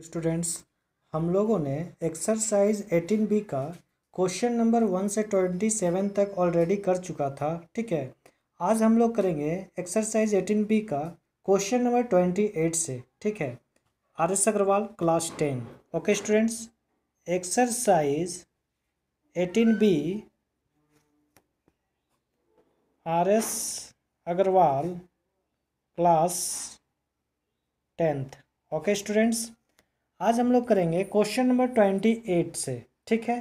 Students, हम लोगों ने एक्सरसाइज 18B का क्वेश्चन नंबर 1 से 27 तक ऑलरेडी कर चुका था। ठीक है, आज हम लोग करेंगे एक्सरसाइज 18B का क्वेश्चन नंबर 28 से। ठीक है, RS Agrawal class 10। Okay students, exercise 18B RS Agrawal class 10th। Okay students, आज हम लोग करेंगे क्वेश्चन नंबर 28 से। ठीक है,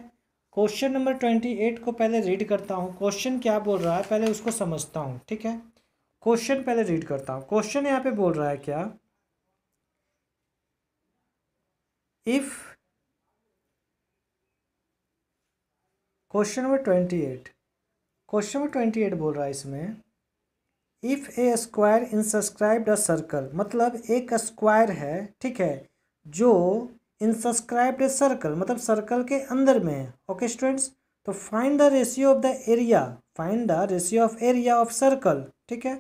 क्वेश्चन नंबर 28 को पहले रीड करता हूँ। क्वेश्चन क्या बोल रहा है पहले उसको समझता हूँ। ठीक है, क्वेश्चन पहले रीड करता हूँ। क्वेश्चन यहाँ पे बोल रहा है क्या, इफ क्वेश्चन नंबर 28 बोल रहा है इसमें, if A square in subscribed a circle, मतलब एक स्क्वायर है, ठीक है, जो इनसब्सक्राइब्ड सर्कल मतलब सर्कल के अंदर में है। ओके स्टूडेंट्स, तो find the ratio of the area, find the ratio of area of circle. ठीक है,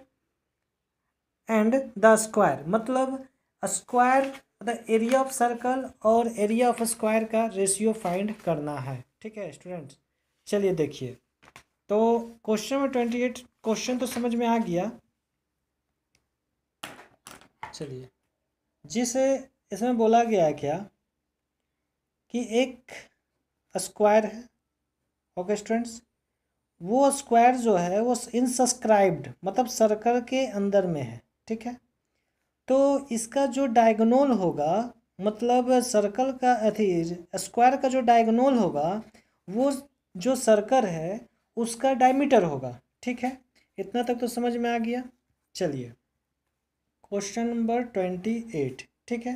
एंड द स्क्वायर, मतलब square the area of circle और एरिया ऑफ स्क्वायर का रेशियो फाइंड करना है। ठीक है स्टूडेंट्स, चलिए देखिए। तो क्वेश्चन नंबर 28 क्वेश्चन तो समझ में आ गया। चलिए, जिसे इसमें बोला गया है क्या कि एक स्क्वायर है। ओके स्टूडेंट्स, वो स्क्वायर जो है वो इनसब्सक्राइब्ड मतलब सर्कल के अंदर में है। ठीक है, तो इसका जो डायगोनल होगा, मतलब सर्कल का स्क्वायर का जो डायगोनल होगा वो जो सर्कल है उसका डायमीटर होगा। ठीक है, इतना तक तो समझ में आ गया। चलिए क्वेश्चन नंबर 28। ठीक है,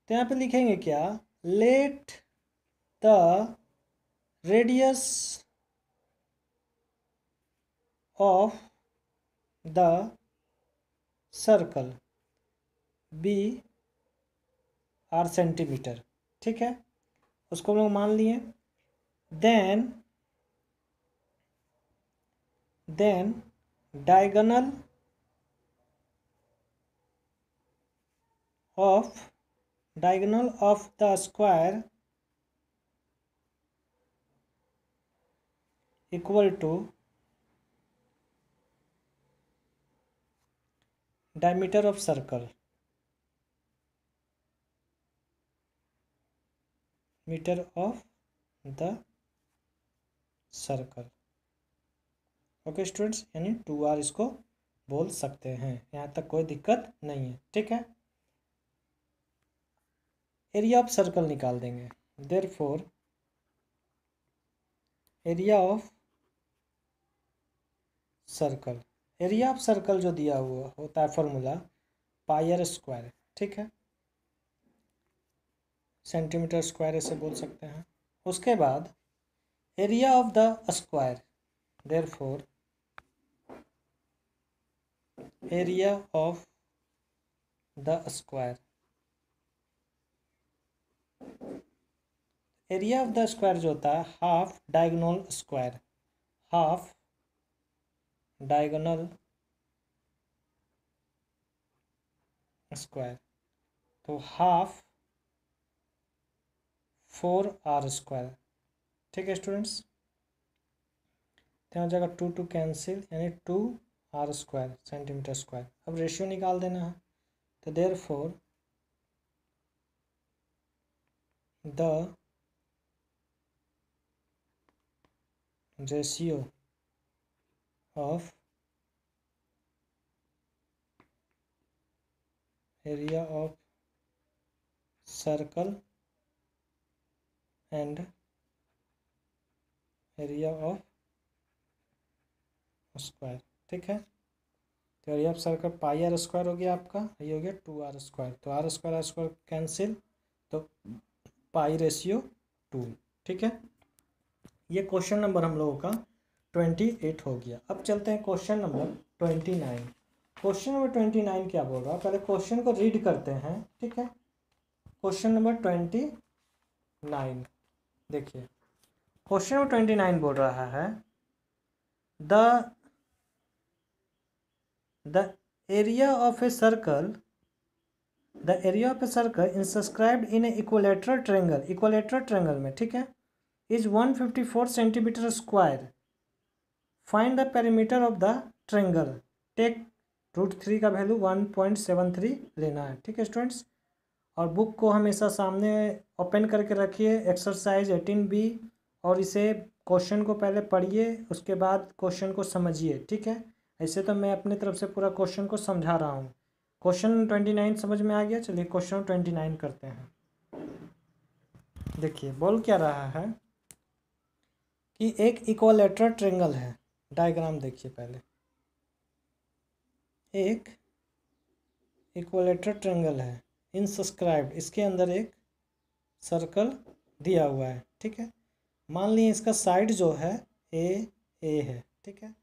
तो यहाँ पे लिखेंगे क्या, let the radius of the circle be R centimetre. ठीक है, उसको हम लोग मान लिए। Then diagonal of the square equal to diameter of circle, metre of the circle. Okay students, यानी 2R इसको बोल सकते हैं, यहाँ तक कोई दिक्कत नहीं है। ठीक है, एरिया ऑफ सर्कल निकाल देंगे। Therefore area of circle, area of circle जो दिया हुआ होता है फॉर्मूला पाई आर स्क्वायर। ठीक है, सेंटीमीटर स्क्वायर ऐसे बोल सकते हैं। उसके बाद area of the square, therefore area of the square, area of the square जो होता है half diagonal square, half diagonal square, तो हाफ 4R स्क्वायर। ठीक है स्टूडेंट्स, तो यहाँ जगह 2 कैंसिल, यानी 2R स्क्वायर सेंटीमीटर स्क्वायर। अब रेशियो निकाल देना है, तो therefore the ratio of area of circle and area of square. ठीक है, तो area of circle pi R square हो गया आपका, ये हो गया 2R स्क्वायर, तो R स्क्वायर कैंसिल, तो पाई रेशियो 2। ठीक है, ये क्वेश्चन नंबर हम लोगों का 28 हो गया। अब चलते हैं क्वेश्चन नंबर 29। क्वेश्चन नंबर 29 क्या बोल रहा है, पहले क्वेश्चन को रीड करते हैं। ठीक है, क्वेश्चन नंबर 29 देखिए। क्वेश्चन नंबर 29 बोल रहा है, the area of a circle the area of a circle inscribed in a equilateral triangle में, ठीक है, is 154 centimetre square. Find the perimeter of the triangle. Take √3 का वैल्यू 1.73 लेना है, ठीक है स्टूडेंट्स। और बुक को हमेशा सामने ओपन करके रखिए, एक्सरसाइज 18B, और इसे क्वेश्चन को पहले पढ़िए, उसके बाद क्वेश्चन को समझिए, ठीक है। ऐसे तो मैं अपनी तरफ से पूरा क्वेश्चन को समझा रहा हूँ। क्वेश्चन 29 समझ में आ गया। चलिए क्वेश्चन 29 करते हैं। देखिए बोल क्या रहा है कि एक इक्विलैटरल ट्रायंगल है। डायग्राम देखिए पहले। एक इक्विलैटरल ट्रायंगल है, इनसस्क्राइब्ड, इसके अंदर एक सर्कल दिया हुआ है, ठीक है। मान लीजिए इसका साइड जो है ए है, ठीक है,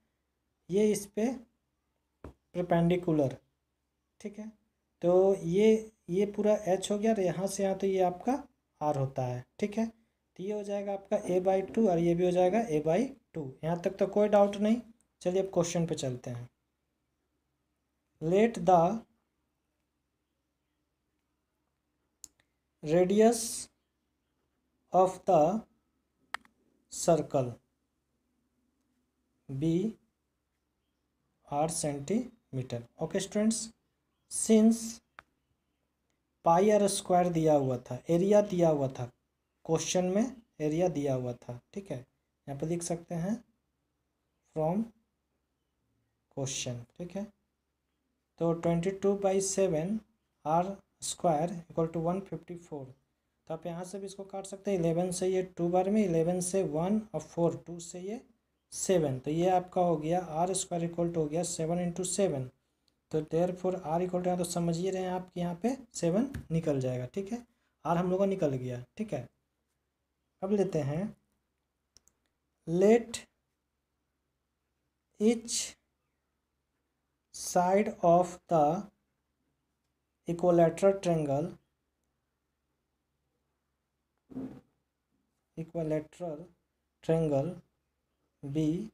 ये इस पे परपेंडिकुलर, ठीक है। तो ये पूरा एच हो गया, और यहाँ से यहाँ तो ये आपका आर होता है, ठीक है। तो ये हो जाएगा आपका a/2 और ये भी हो जाएगा a/2। यहाँ तक तो कोई डाउट नहीं। चलिए अब क्वेश्चन पे चलते हैं। Let the radius of the circle be r centimetre. Okay students, since πr² दिया हुआ था, एरिया दिया हुआ था, क्वेश्चन में एरिया दिया हुआ था, ठीक है। यहाँ पर लिख सकते हैं फ्रॉम क्वेश्चन, ठीक है। तो 22/7 r² = 154। तो आप यहाँ से भी इसको काट सकते हैं। 11 से ये 2 बार में, 11 से 1 और 4, 2 से ये 7, तो ये आपका हो गया r² हो गया 7 × 7। तो देयरफॉर r = यहाँ तो समझ ही रहे हैं आप कि यहाँ पे 7 निकल जाएगा, ठीक है। r हम लोग का निकल गया, ठीक है। अब लेते हैं let each side of the equilateral triangle be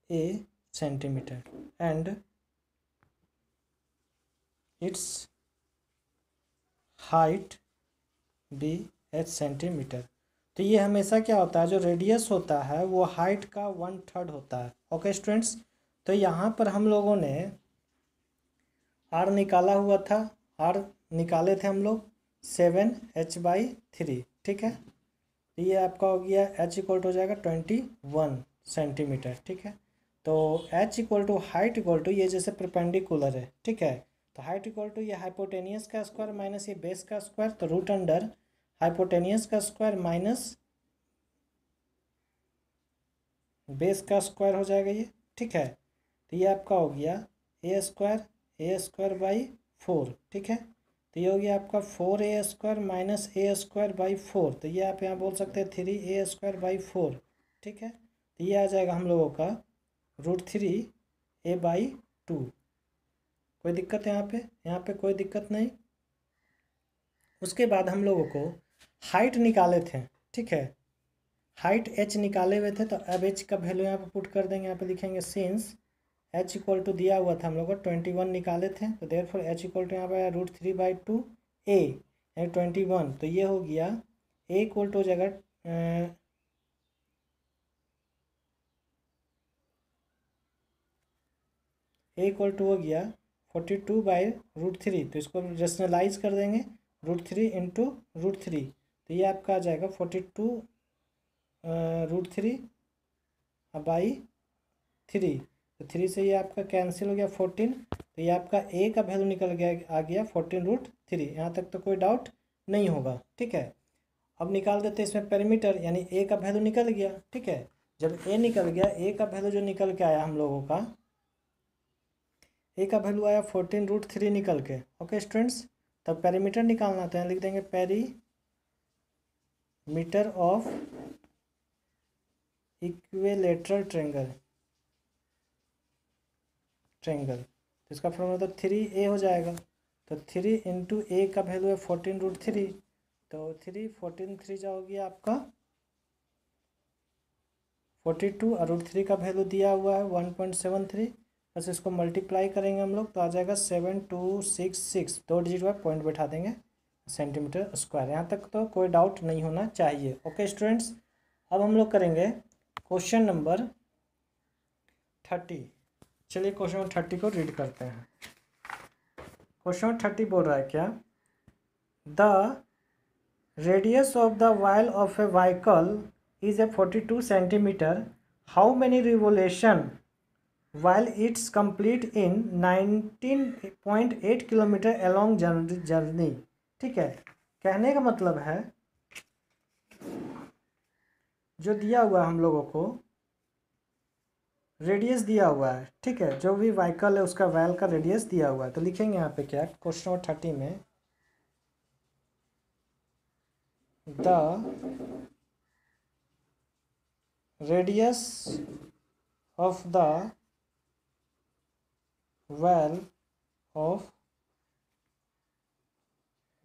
a centimetre and its height be h centimetre. तो ये हमेशा क्या होता है, जो रेडियस होता है वो हाइट का 1/3 होता है। ओके स्टूडेंट्स, तो यहाँ पर हम लोगों ने r निकाला हुआ था, r निकाले थे हम लोग 7h/3, ठीक है। तो ये आपका हो गया h = हो जाएगा 21 सेंटीमीटर, ठीक है। तो h = हाइट = ये जैसे परपेंडिकुलर है, ठीक है। तो हाइट = ये हाइपोटेनियस का स्क्वायर माइनस ये बेस का स्क्वायर, तो रूट अंडर हाइपोटेनियस का स्क्वायर माइनस बेस का स्क्वायर हो जाएगा ये, ठीक है। तो ये आपका हो गया a² / 4, ठीक है। तो ये हो गया आपका 4a² - a²/4। तो ये आप यहाँ बोल सकते हैं 3a² / 4, ठीक है। तो ये आ जाएगा हम लोगों का √3a/2। कोई दिक्कत है यहाँ पे? यहाँ पे कोई दिक्कत नहीं। उसके बाद हम लोगों को हाइट निकाले थे, ठीक है। हाइट h निकाले हुए थे, तो अब h का वैल्यू यहाँ पे पुट कर देंगे। यहाँ पे लिखेंगे सिंस h = दिया हुआ था हम लोग को 21 निकाले थे, तो देयरफॉर h = यहाँ पे √3/2a यानी 21। तो ये हो गया a = हो जाएगा a = हो गया 42/√3। तो इसको रेशनलाइज कर देंगे, √3 × √3। तो ये आपका आ जाएगा 42√3/3। तो 3 से ये आपका कैंसिल हो गया 14। तो ये आपका a का वैल्यू निकल गया, आ गया 14√3। यहाँ तक तो कोई डाउट नहीं होगा, ठीक है। अब निकाल देते हैं इसमें पेरीमीटर, यानी a का वैल्यू निकल गया, ठीक है। जब a निकल गया, a का वैल्यू जो निकल के आया हम लोगों का, a का वैल्यू आया 14√3 निकल के। ओके स्टूडेंट्स, तब पेरीमीटर निकालना, तो यहाँ लिख देंगे पेरीमीटर ऑफ इक्विलैटरल ट्रायंगल। तो इसका फॉर्मूला तो 3a हो जाएगा। तो 3 × a का वैल्यू है 14√3। तो 14 जा हो गया आपका 42, और √3 का वैल्यू दिया हुआ है 1.73। बस इसको मल्टीप्लाई करेंगे हम लोग तो आ जाएगा 7266, 2 डिजिट बाद पॉइंट बैठा देंगे, सेंटीमीटर स्क्वायर। यहाँ तक तो कोई डाउट नहीं होना चाहिए। ओके स्टूडेंट्स, अब हम लोग करेंगे क्वेश्चन नंबर 30। चलिए क्वेश्चन नंबर 30 को रीड करते हैं। क्वेश्चन नंबर 30 बोल रहा है क्या, the radius of the wheel of a vehicle is a 42 centimetre, how many revolution while it's complete in 19.8 kilometre along journey. ठीक है, कहने का मतलब है जो दिया हुआ है हम लोगों को रेडियस दिया हुआ है, ठीक है, जो भी व्हीकल है उसका वायल का रेडियस दिया हुआ है। तो लिखेंगे यहाँ पे क्या, क्वेश्चन नंबर 30 में the radius of the wheel of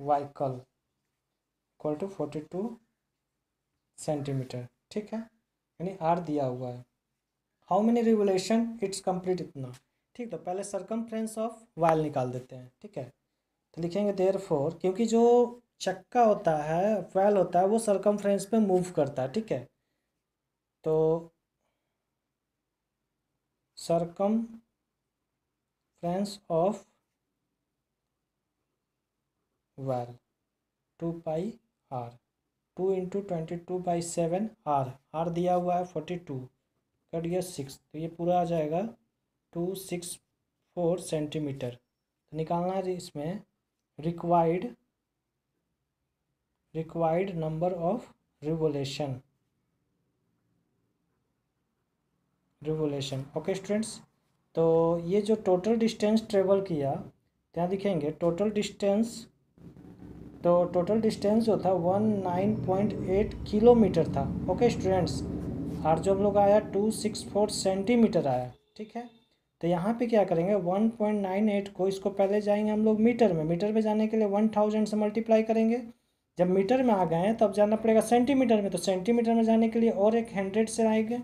vehicle equal to 42 centimetre. ठीक है, यानी आर दिया हुआ है। How many revolution its complete, इतना। ठीक, तो पहले सरकमफ्रेंस ऑफ वायल निकाल देते हैं। ठीक है, तो लिखेंगे देयरफॉर, क्योंकि जो चक्का होता है, वायल होता है, वो सरकमफ्रेंस पे मूव करता है। ठीक है, तो circumference of wheel 2 pi R, 2 into 22/7 R दिया हुआ है 42, कट गया 6, तो ये पूरा आ जाएगा 264 सेंटीमीटर। तो निकालना है इसमें required number of revolution. Okay students, तो ये जो टोटल डिस्टेंस ट्रेवल किया, यहाँ दिखेंगे टोटल डिस्टेंस, तो टोटल डिस्टेंस जो था 19.8 किलोमीटर था। ओके स्टूडेंट्स, और जो हम लोग आया 264 सेंटीमीटर आया। ठीक है, तो यहाँ पे क्या करेंगे, 1.98 को, इसको पहले जाएंगे हम लोग मीटर में, मीटर में जाने के लिए 1000 से मल्टीप्लाई करेंगे। जब मीटर में आ गए हैं तब जाना पड़ेगा सेंटीमीटर में, तो सेंटीमीटर में जाने के लिए और एक 100 से आएंगे।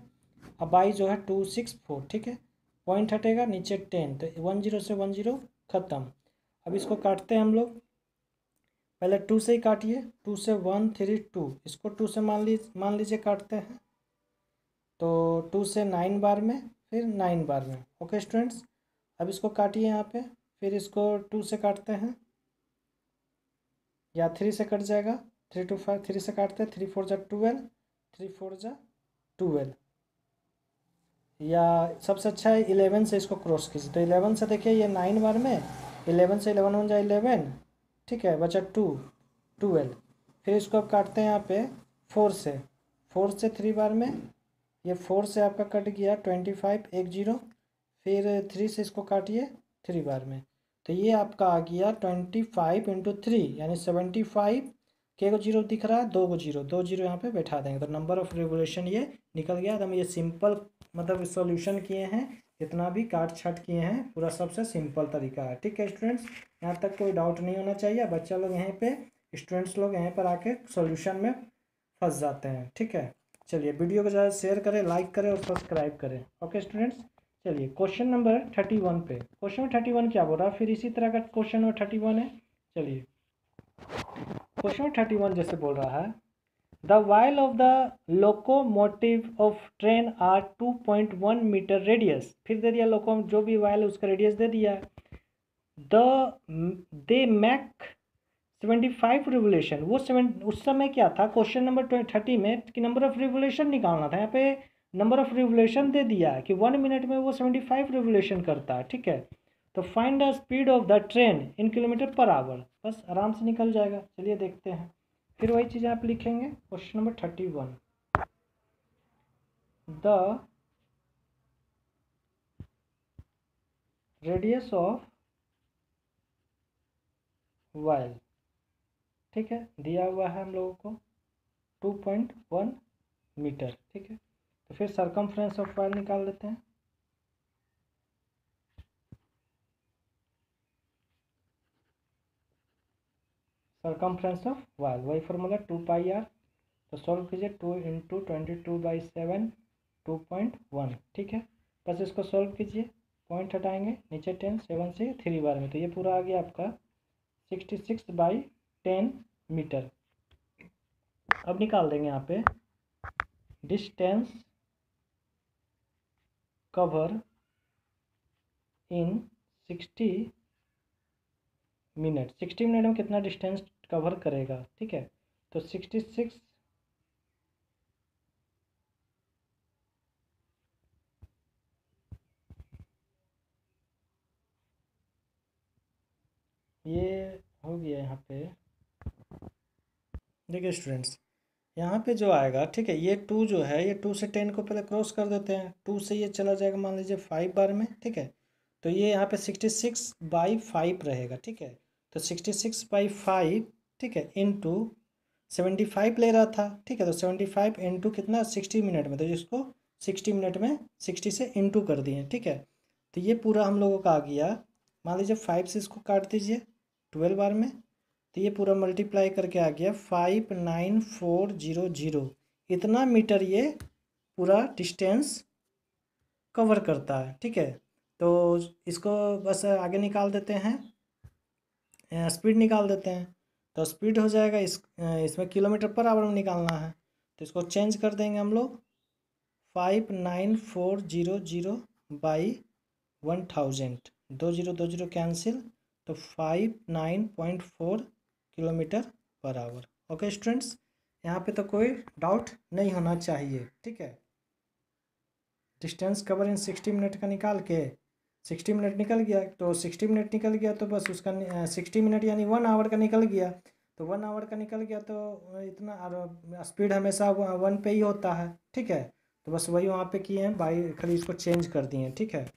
अब बाई जो है 264, ठीक है, पॉइंट हटेगा नीचे 10, तो 10 से 10 ख़त्म। अब इसको काटते हैं हम लोग, पहले 2 से ही काटिए, 2 से 132, इसको 2 से मान लीजिए काटते हैं, तो 2 से 9 बार में, फिर 9 बार में। ओके स्टूडेंट्स, अब इसको काटिए यहाँ पे, फिर इसको 2 से काटते हैं, या 3 से कट जाएगा, 3 to 5, 3 से काटते हैं, 3 4 जा 12, 3 4 जा 12, या सबसे अच्छा है 11 से इसको क्रॉस कीजिए, तो 11 से देखिए ये 9 बार में, 11 से 11 1 जा 11, ठीक है, बचा 2 12, फिर इसको आप काटते हैं यहाँ पे 4 से, 4 से 3 बार में, ये 4 से आपका कट गया 25 10, फिर 3 से इसको काटिए 3 बार में, तो ये आपका आ गया 25 इंटू 3 यानी 75। के को जीरो दिख रहा है, 2 को जीरो, 2 जीरो यहाँ पे बैठा देंगे, तो नंबर ऑफ रिवोल्यूशन ये निकल गया। तो हम ये सिंपल मतलब सॉल्यूशन किए हैं, जितना भी काट छाट किए हैं, पूरा सबसे सिंपल तरीका है। ठीक है स्टूडेंट्स, यहाँ तक कोई डाउट नहीं होना चाहिए। बच्चा लोग यहाँ पे, स्टूडेंट्स लोग यहाँ पर आके सॉल्यूशन में फंस जाते हैं। ठीक है, चलिए वीडियो को ज़्यादा शेयर करें, लाइक करें और सब्सक्राइब करें। ओके स्टूडेंट्स, चलिए क्वेश्चन नंबर 31 पे, क्वेश्चन नंबर 31 क्या बोल रहा है, फिर इसी तरह का क्वेश्चन नंबर 31 है। चलिए क्वेश्चन नंबर 31 जैसे बोल रहा है, the wheel of the locomotive of train are 2.1 metre radius, फिर दे दिया लोको जो भी वायल है उसका रेडियस दे दिया, दे मैक 75 रिवोल्यूशन, वो उस समय क्या था, क्वेश्चन नंबर 30 में कि नंबर ऑफ रिवोल्यूशन निकालना था, यहाँ पे नंबर ऑफ रिवोल्यूशन दे दिया है कि 1 मिनट में वो 75 रिवोल्यूशन करता है। ठीक है, तो find the speed of the train in kilometre per hour, बस आराम से निकल जाएगा। चलिए देखते हैं, फिर वही चीज़ आप लिखेंगे, question number 31, the radius of wheel, ठीक है, दिया हुआ है हम लोगों को 2.1 मीटर। ठीक है, तो फिर सरकमफ्रेंस ऑफ वायल निकाल लेते हैं। सरकमफ्रेंस ऑफ वायल वही फॉर्मूला 2 पाई आर, तो सॉल्व कीजिए, 2 इंटू 22/7 2.1। ठीक है, बस इसको सॉल्व कीजिए, पॉइंट हटाएंगे, नीचे 10, 7 से 3 बार में, तो ये पूरा आ गया आपका 66/10 मीटर। अब निकाल देंगे यहाँ पे distance cover in 60 minute. 60 minute में कितना डिस्टेंस कवर करेगा, ठीक है। तो 66 ये हो गया यहाँ पे। देखिए स्टूडेंट्स, यहाँ पे जो आएगा, ठीक है, ये 2 जो है, ये 2 से 10 को पहले क्रॉस कर देते हैं। 2 से ये चला जाएगा मान लीजिए 5 बार में, ठीक है। तो ये यहाँ पे 66/5 रहेगा, ठीक है। तो 66/5, ठीक है, इंटू 75 ले रहा था, ठीक है। तो 75 इंटू कितना, 60 मिनट में, तो इसको 60 मिनट में 60 से इंटू कर दिए, ठीक है। तो ये पूरा हम लोगों का आ गया, मान लीजिए 5 से इसको काट दीजिए 12 बार में, तो ये पूरा मल्टीप्लाई करके आ गया 59400। इतना मीटर ये पूरा डिस्टेंस कवर करता है, ठीक है। तो इसको बस आगे निकाल देते हैं, स्पीड निकाल देते हैं। तो स्पीड हो जाएगा इसमें किलोमीटर पर आवर में निकालना है, तो इसको चेंज कर देंगे हम लोग 59400 बाई 1000, 20 कैंसिल, तो 59.4 kilometre per hour. Okay students, यहाँ पे तो कोई डाउट नहीं होना चाहिए, ठीक है। डिस्टेंस कवर इन 60 मिनट का निकाल के 60 मिनट निकल गया, तो 60 मिनट निकल गया तो बस उसका 60 मिनट यानी 1 आवर का निकल गया, तो 1 आवर का निकल गया तो इतना स्पीड हमेशा 1 पे ही होता है, ठीक है। तो बस वही वहाँ पे किए हैं, बाई खाली इसको चेंज कर दिए, ठीक है।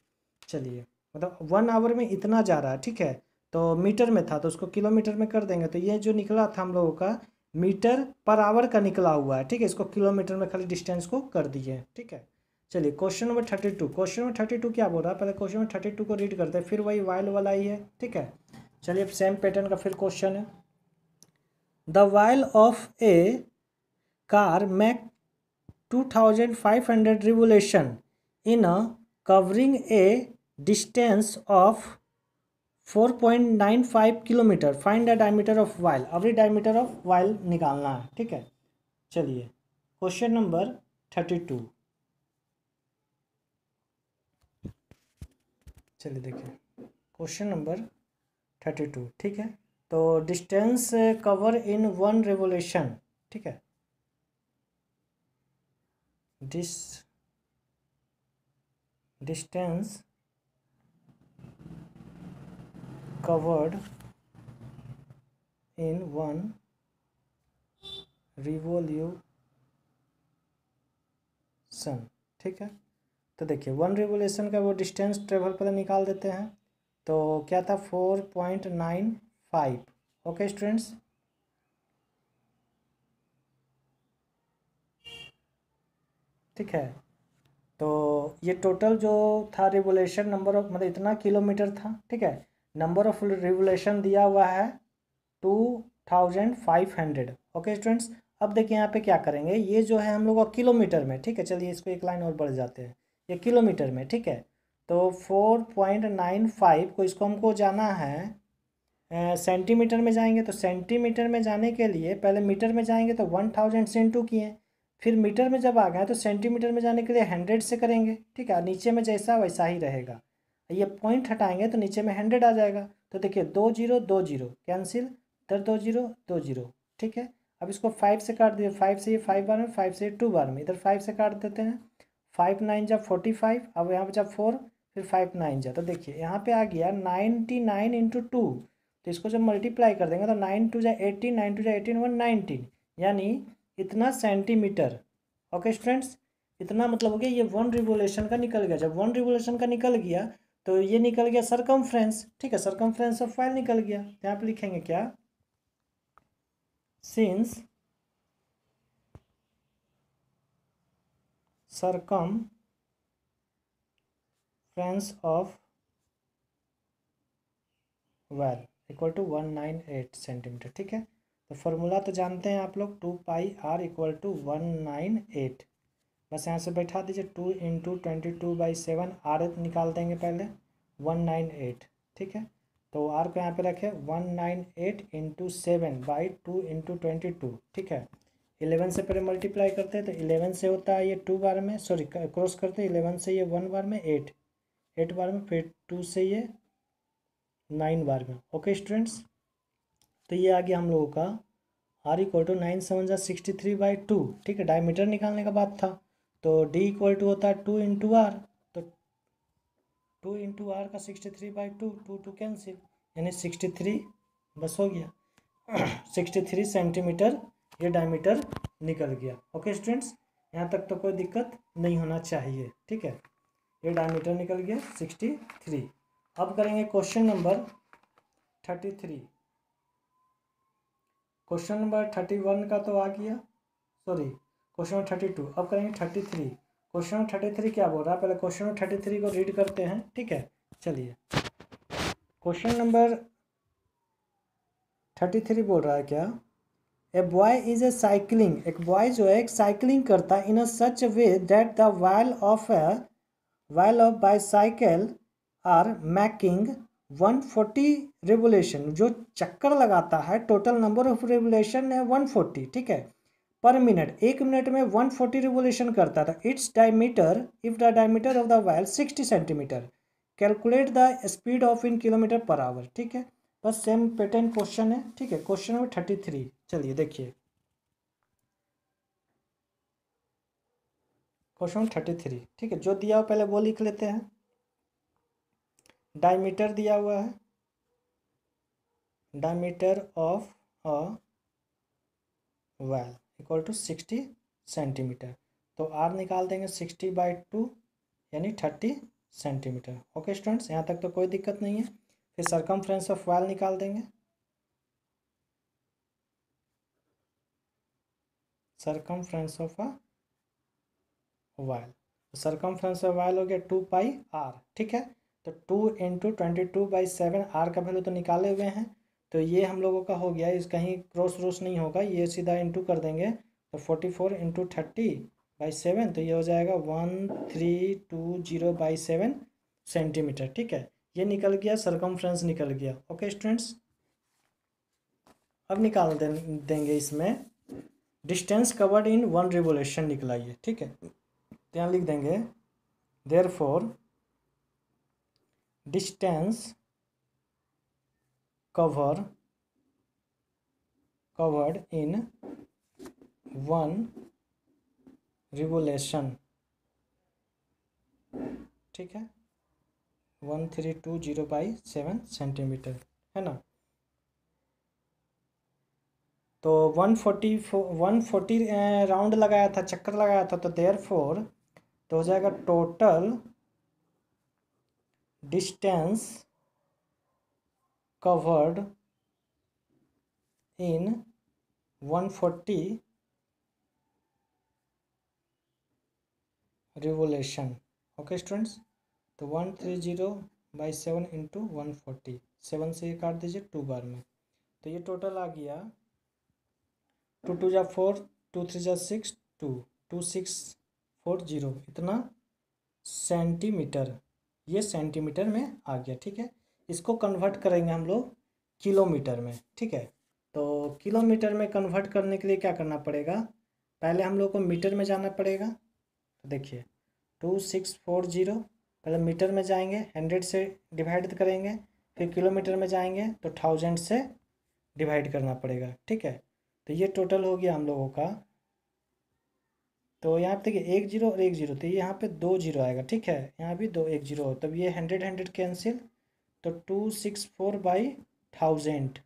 चलिए, मतलब 1 आवर में इतना जा रहा है, ठीक है। तो मीटर में था तो उसको किलोमीटर में कर देंगे, तो ये जो निकला था हम लोगों का मीटर पर आवर का निकला हुआ है, ठीक है। इसको किलोमीटर में खाली डिस्टेंस को कर दीजिए, ठीक है। चलिए क्वेश्चन नंबर 32। क्वेश्चन नंबर 32 क्या बोल रहा है, पहले क्वेश्चन नंबर 32 को रीड करते हैं, फिर वही वाइल वाला ही है, ठीक है। चलिए अब सेम पैटर्न का फिर क्वेश्चन है। The while of A car make 2500 revolution in a covering A distance of 4.95 kilometre. Find the diameter of while. अवरी डायमीटर ऑफ वाइल निकालना है, ठीक है। चलिए क्वेश्चन नंबर 32, चलिए देखिए क्वेश्चन नंबर 32, ठीक है। तो डिस्टेंस कवर इन 1 रिवोल्यूशन, ठीक है। डिस्टेंस कवर्ड इन 1 रिवोल्यूशन, ठीक है। तो देखिए 1 रिवोल्यूशन का वो डिस्टेंस ट्रेवल पहले निकाल देते हैं, तो क्या था 4.95। ओके स्टूडेंट्स, ठीक है। तो ये टोटल जो था रिवोल्यूशन नंबर ऑफ, मतलब इतना किलोमीटर था, ठीक है। नंबर ऑफ रिवोल्यूशन दिया हुआ है 2500। ओके स्टूडेंट्स, अब देखिए यहाँ पे क्या करेंगे, ये जो है हम लोग का किलोमीटर में, ठीक है। चलिए इसको एक लाइन और बढ़ जाते हैं, ये किलोमीटर में, ठीक है। तो 4.95 को इसको हमको जाना है सेंटीमीटर में जाएंगे, तो सेंटीमीटर में जाने के लिए पहले मीटर में जाएंगे, तो 1000 से इंटू किए, फिर मीटर में जब आ गए तो सेंटीमीटर में जाने के लिए 100 से करेंगे, ठीक है। नीचे में जैसा वैसा ही रहेगा, ये पॉइंट हटाएंगे तो नीचे में 100 आ जाएगा। तो देखिए 2 0 2 0 कैंसिल, इधर 2 0 2 0, ठीक है। अब इसको 5 से काट दिए, 5 से ये 5 बार में, 5 से 2 बार में, इधर 5 से काट देते हैं, 5 9 जा 45, अब यहाँ पर जब 4, फिर 5 9 जा, तो देखिए यहाँ पे आ गया 99 इंटू 2। तो इसको जब मल्टीप्लाई कर देंगे तो 9 2 जा 18, 9 2 जा 18, 119, यानी इतना सेंटीमीटर। ओके स्टूडेंट्स, इतना मतलब हो गया, ये 1 रिवोल्यूशन का निकल गया। जब 1 रिवोल्यूशन का निकल गया तो ये निकल गया सरकमफ्रेंस, ठीक है। सरकमफ्रेंस ऑफ वाइल निकल गया, यहाँ पे लिखेंगे क्या, since circumference of wheel equal to 198 centimetre, ठीक है। तो फॉर्मूला तो जानते हैं आप लोग, 2πr इक्वल टू 198। बस यहाँ से बैठा दीजिए, 2 × 22/7 आर निकाल देंगे पहले, 198, ठीक है। तो आर को यहाँ पे रखे 198 इंटू 7/2 इंटू 22, ठीक है। 11 से पहले मल्टीप्लाई करते हैं तो 11 से होता है ये 2 बार में, सॉरी क्रॉस करते हैं 11 से ये 1 बार में, 8 बार में, फिर 2 से ये 9 बार में। ओके स्टूडेंट्स, तो ये आ गया हम लोगों का आर इक्वल टू 9 7 63/2, ठीक है। डायमीटर निकालने का बात था, तो डी इक्वल टू होता है 2 इंटू आर, तो 2 इंटू आर का 63/2, 2 कैंसिल, यानी 63 बस हो गया 63 सेंटीमीटर ये डायमीटर निकल गया। ओके स्टूडेंट्स, यहाँ तक तो कोई दिक्कत नहीं होना चाहिए, ठीक है। ये डायमीटर निकल गया 63। अब करेंगे क्वेश्चन नंबर 33। क्वेश्चन नंबर 31 का तो आ गया, सॉरी क्वेश्चन नंबर 32। अब करेंगे 33। क्वेश्चन नंबर 33 क्या बोल रहा है, पहले क्वेश्चन नंबर 33 को रीड करते हैं, ठीक है। चलिए, क्वेश्चन नंबर 33 बोल रहा है क्या, a boy is a cycling, एक बॉय जो है एक साइकिलिंग करता है in a such way that the wheel of bicycle are making 140 revolution, जो चक्कर लगाता है टोटल नंबर ऑफ रिवोल्यूशन है 140, ठीक है, पर मिनट, एक मिनट में 140 रिवोल्यूशन करता था। Its diameter, if the diameter of the wheel 60 centimetre, calculate the speed of in kilometre per hour, ठीक है। बस सेम पैटर्न क्वेश्चन है, ठीक है। क्वेश्चन नंबर 33, चलिए देखिए क्वेश्चन 33, ठीक है। जो दिया हो पहले वो लिख लेते हैं। डायमीटर दिया हुआ है, diameter of a wheel equal to 60 centimetre, तो आर निकाल देंगे 60/2 यानी 30 सेंटीमीटर। ओके स्टूडेंट्स, यहाँ तक तो कोई दिक्कत नहीं है। फिर सरकमफ्रेंस ऑफ व्हील निकाल देंगे, circumference of a wheel, circumference of wheel हो गया 2πr, ठीक है। तो 2 इंटू 22/7, आर का वैल्यू तो निकाले हुए हैं, तो ये हम लोगों का हो गया, इस कहीं क्रॉस रोस नहीं होगा, ये सीधा इंटू कर देंगे, तो 44 इंटू 30/7, तो ये हो जाएगा 1320/7 सेंटीमीटर, ठीक है। ये निकल गया, सरकमफ्रेंस निकल गया। ओके स्टूडेंट्स, अब निकाल देंगे इसमें डिस्टेंस कवर्ड इन 1 रिवोल्यूशन निकला ये, ठीक है। तो यहाँ लिख देंगे therefore distance covered in 1 revolution, ठीक है, 1320/7 सेंटीमीटर, है ना। तो 140 राउंड लगाया था, चक्कर लगाया था, तो देयरफॉर तो हो जाएगा टोटल डिस्टेंस कवर्ड इन 140 रिवोल्यूशन। ओके स्टूडेंट्स, तो 1307 इंटू 140, 7 से ये काट दीजिए 2 बार में, तो ये टोटल आ गया 2 2 जा 4, 2 3 जा 6, 2640, इतना सेंटीमीटर, ये सेंटीमीटर में आ गया, ठीक है। इसको कन्वर्ट करेंगे हम लोग किलोमीटर में, ठीक है। तो किलोमीटर में कन्वर्ट करने के लिए क्या करना पड़ेगा, पहले हम लोग को मीटर में जाना पड़ेगा। तो देखिए 2640, पहले मीटर में जाएंगे, 100 से डिवाइड करेंगे, फिर किलोमीटर में जाएंगे तो 1000 से डिवाइड करना पड़ेगा, ठीक है। तो ये टोटल हो गया हम लोगों का, तो यहाँ पे देखिए 1 0 और 1 0, तो ये यहाँ पे 2 0 आएगा, ठीक है। यहाँ भी 2 1 0 हो, तब ये 100 कैंसिल, तो 264/1000,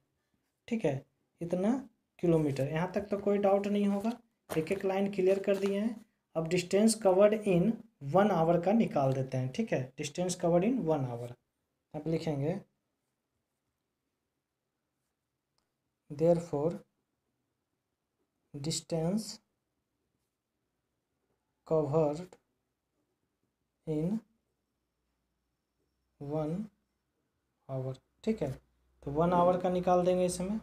ठीक है, इतना किलोमीटर। यहाँ तक तो कोई डाउट नहीं होगा, एक एक लाइन क्लियर कर दिए हैं। अब डिस्टेंस कवर्ड इन 1 आवर का निकाल देते हैं, ठीक है। डिस्टेंस कवर्ड इन 1 आवर, अब लिखेंगे therefore distance covered in 1 hour, ठीक है। तो 1 आवर का निकाल देंगे इसमें,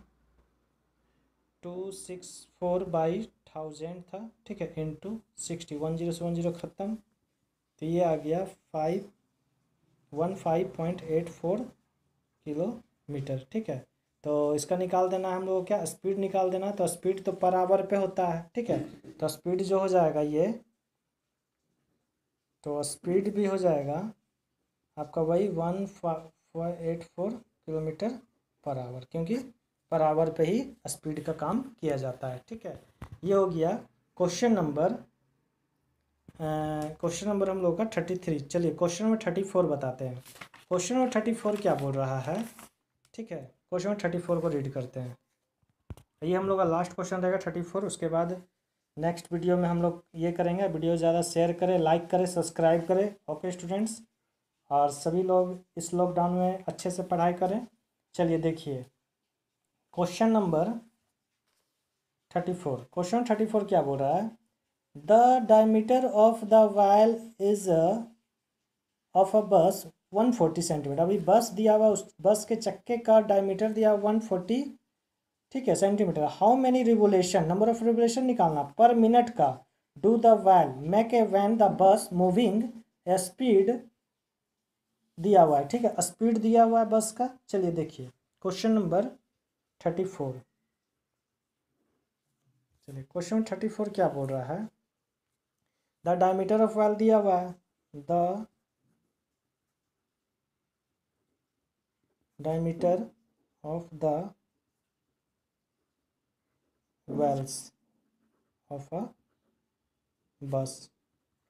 264/1000 था, ठीक है, इंटू 60, 10 से 10 ख़त्म, तो ये आ गया 15.84 किलोमीटर, ठीक है। तो इसका निकाल देना है हम लोग को, क्या स्पीड निकाल देना, तो स्पीड तो पर आवर पे होता है, ठीक है। तो स्पीड जो हो जाएगा ये, तो स्पीड भी हो जाएगा आपका वही 1584 किलोमीटर पर आवर, क्योंकि पर आवर पे ही स्पीड का काम किया जाता है, ठीक है। ये हो गया क्वेश्चन नंबर हम लोग का 33। चलिए क्वेश्चन नंबर 34 बताते हैं। क्वेश्चन नंबर 34 क्या बोल रहा है, ठीक है। क्वेश्चन नंबर 34 को रीड करते हैं। ये हम लोग का लास्ट क्वेश्चन रहेगा 34। उसके बाद नेक्स्ट वीडियो में हम लोग ये करेंगे। वीडियो ज़्यादा शेयर करें, लाइक करें, सब्सक्राइब करें, ओके स्टूडेंट्स। और सभी लोग इस लॉकडाउन में अच्छे से पढ़ाई करें। चलिए देखिए क्वेश्चन नंबर 34। क्वेश्चन 34 क्या बोल रहा है, the diameter of the wheel is of a bus 140 centimetre. अभी बस दिया हुआ, उस बस के चक्के का डायमीटर दिया 140, ठीक है, centimetre. How many revolution, number of revolution निकालना पर मिनट का। Do the wheel make a when the bus moving a speed दिया हुआ है, ठीक है, स्पीड दिया हुआ है बस का। चलिए देखिए क्वेश्चन नंबर 34। चलिए क्वेश्चन 34 क्या बोल रहा है, द डायमीटर ऑफ वायल दिया हुआ है, the diameter of the wheels of a bus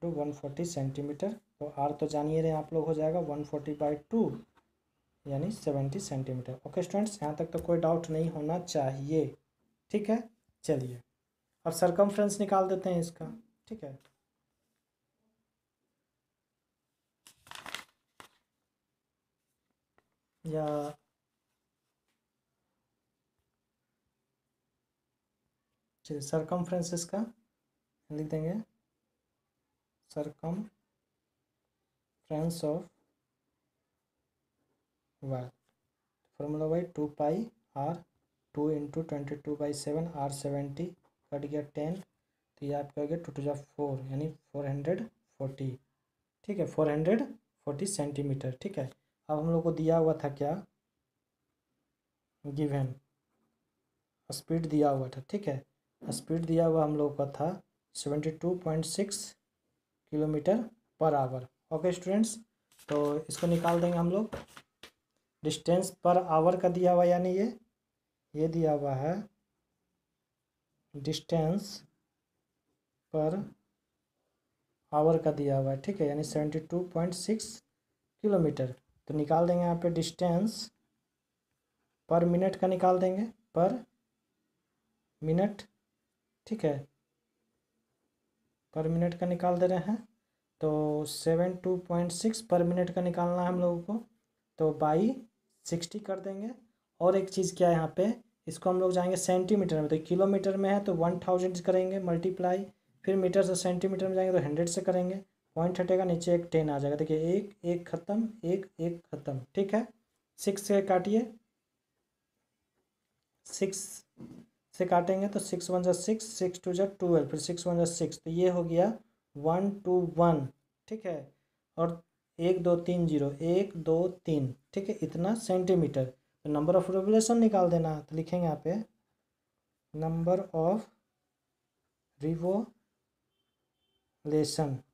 to 140 centimetre. तो आर तो जानिए रहे आप लोग, हो जाएगा 140/2 यानी 70 सेंटीमीटर। ओके स्टूडेंट्स, यहाँ तक तो कोई डाउट नहीं होना चाहिए, ठीक है। चलिए अब सरकमफ्रेंस निकाल देते हैं इसका, ठीक है। या चलिए सरकमफ्रेंस इसका लिख देंगे, circumference of wheel, formula by 2πr, 2 × 22/7, r 70 cut गया 10, तो ये आपका हो गया 2 × 4 यानी 440, ठीक है, 440 सेंटीमीटर, ठीक है। अब हम लोग को दिया हुआ था क्या, गिवन स्पीड दिया हुआ था, ठीक है। स्पीड दिया हुआ हम लोग का था 72.6 kilometre per hour. Okay students, तो इसको निकाल देंगे हम लोग। डिस्टेंस पर आवर का दिया हुआ, यानी ये दिया हुआ है डिस्टेंस पर आवर का दिया हुआ है, ठीक है, यानी 72.6 किलोमीटर। तो निकाल देंगे यहाँ पे डिस्टेंस पर मिनट का निकाल देंगे, पर मिनट, ठीक है, पर मिनट का निकाल दे रहे हैं। तो 72.6 पर मिनट का निकालना है हम लोगों को, तो बाई 60 कर देंगे। और एक चीज़ क्या है यहाँ पे, इसको हम लोग जाएंगे सेंटीमीटर में, तो किलोमीटर में है तो 1000 करेंगे मल्टीप्लाई, फिर मीटर से सेंटीमीटर में जाएंगे तो 100 से करेंगे, पॉइंट हटेगा, नीचे एक 10 आ जाएगा। देखिए एक ख़त्म, एक ख़त्म, ठीक है। 6 से काटिए, 6 से काटेंगे तो 6 1 6, 6 2 12, फिर 6 1 6, तो ये हो गया 1 2 1, ठीक है। और 1 2 3 0, 1 2 3, ठीक है, इतना सेंटीमीटर। तो नंबर ऑफ रिवोल्यूशन निकाल देना, तो लिखेंगे यहाँ पे नंबर ऑफ रिवोल्यूशन,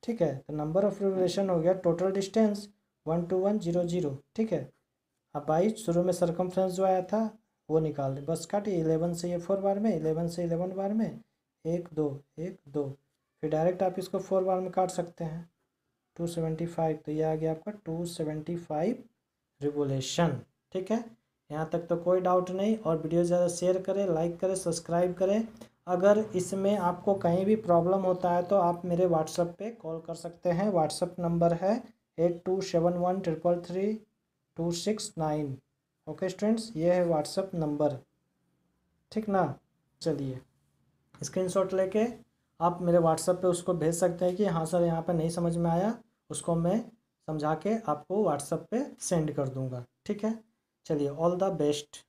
ठीक है। तो नंबर ऑफ रिवोल्यूशन हो गया टोटल डिस्टेंस 12100, ठीक है। अब बाई शुरू में सरकमफ्रेंस जो आया था वो निकाल दे, बस काटिए 11 से ये 4 बार में, 11 से 11 बार में, 1 2 1 2, फिर डायरेक्ट आप इसको 4 बार में काट सकते हैं, 275, तो ये आ गया आपका 275 रिवोल्यूशन, ठीक है। यहाँ तक तो कोई डाउट नहीं। और वीडियो ज़्यादा शेयर करें, लाइक करें, सब्सक्राइब करें। अगर इसमें आपको कहीं भी प्रॉब्लम होता है तो आप मेरे व्हाट्सएप पे कॉल कर सकते हैं। व्हाट्सएप नंबर है 8271333269। ओके स्टूडेंट्स, ये है व्हाट्सएप नंबर, ठीक ना। चलिए स्क्रीनशॉट लेके आप मेरे व्हाट्सएप पे उसको भेज सकते हैं कि हाँ सर यहाँ पे नहीं समझ में आया, उसको मैं समझा के आपको व्हाट्सएप पे सेंड कर दूँगा, ठीक है। चलिए ऑल द बेस्ट।